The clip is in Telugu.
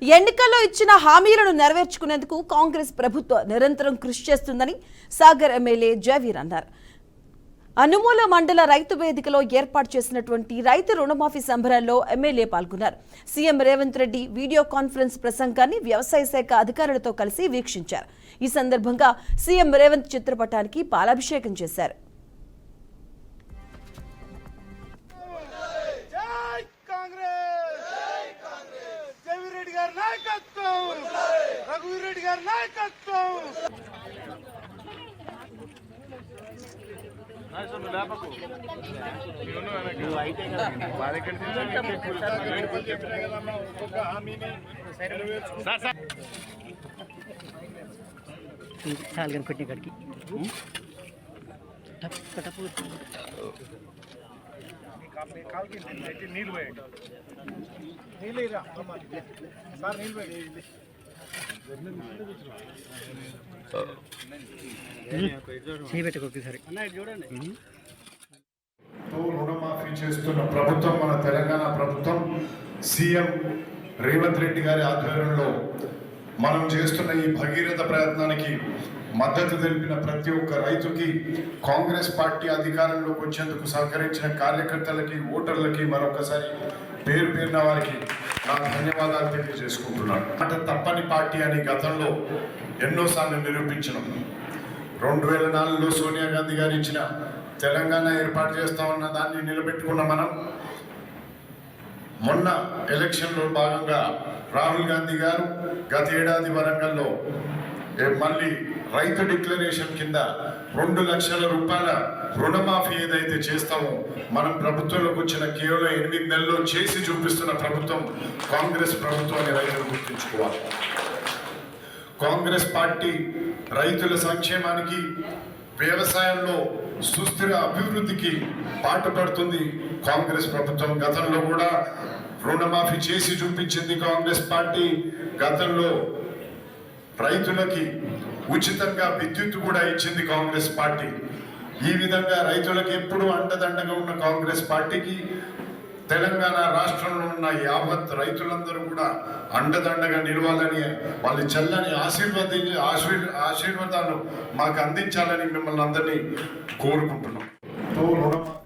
ఎన్నికల్లో ఇచ్చిన హామీలను నెరవేర్చుకునేందుకు కాంగ్రెస్ ప్రభుత్వం నిరంతరం కృషి చేస్తుందని సాగర్ ఎమ్మెల్యే జయవీర్ అన్నారు. అనుమూల మండల రైతు వేదికలో ఏర్పాటు చేసినటువంటి రైతు రుణమాఫీ సంబరాల్లో ఎమ్మెల్యే పాల్గొన్నారు. CM Revanth Reddy video conference ప్రసంగాన్ని వ్యవసాయ శాఖ అధికారులతో కలిసి వీక్షించారు. ఈ సందర్భంగా సీఎం రేవంత్ చిత్రపటానికి పాలాభిషేకం చేశారు. చాలు కనిపెట్టిన కాడికి చేయబెట్టుకోసారి రుణమాఫీ చేస్తున్న ప్రభుత్వం మన తెలంగాణ ప్రభుత్వం. సీఎం రేవంత్ రెడ్డి గారి ఆధ్వర్యంలో మనం చేస్తున్న ఈ భగీరథ ప్రయత్నానికి మద్దతు తెలిపిన ప్రతి ఒక్క రైతుకి, కాంగ్రెస్ పార్టీ అధికారంలోకి వచ్చేందుకు సహకరించిన కార్యకర్తలకి, ఓటర్లకి మరొకసారి పేరు పేరున వారికి నా ధన్యవాదాలు తెలియజేసుకుంటున్నాను. మాట తప్పని పార్టీ అని గతంలో ఎన్నోసార్లు నిరూపించడం. 2004లో సోనియా గాంధీ గారు ఇచ్చిన తెలంగాణ ఏర్పాటు చేస్తామన్న దాన్ని నిలబెట్టుకున్న మనం మొన్న ఎలక్షన్లో భాగంగా రాహుల్ గాంధీ గారు గత ఏడాది వరంగల్లో మళ్ళీ రైతు డిక్లరేషన్ కింద 2 లక్షల రూపాయల రుణమాఫీ ఏదైతే చేస్తామో మనం ప్రభుత్వంలోకి వచ్చిన కేవలం 8 నెలల్లో చేసి చూపిస్తున్న ప్రభుత్వం కాంగ్రెస్ ప్రభుత్వం అని రైతులు గుర్తుంచుకోవాలి. కాంగ్రెస్ పార్టీ రైతుల సంక్షేమానికి, వ్యవసాయంలో సుస్థిర అభివృద్ధికి పాటుపడుతుంది కాంగ్రెస్ ప్రభుత్వం. గతంలో కూడా రుణమాఫీ చేసి చూపించింది కాంగ్రెస్ పార్టీ. గతంలో రైతులకి ఉచితంగా విద్యుత్ కూడా ఇచ్చింది కాంగ్రెస్ పార్టీ. ఈ విధంగా రైతులకు ఎప్పుడూ అండదండగా ఉన్న కాంగ్రెస్ పార్టీకి తెలంగాణ రాష్ట్రంలో ఉన్న యావత్ రైతులందరూ కూడా అండదండగా నిలవాలని, వాళ్ళ చల్లని ఆశీర్వాదాలు మాకు అందించాలని మిమ్మల్ని అందరినీ కోరుకుంటున్నాం.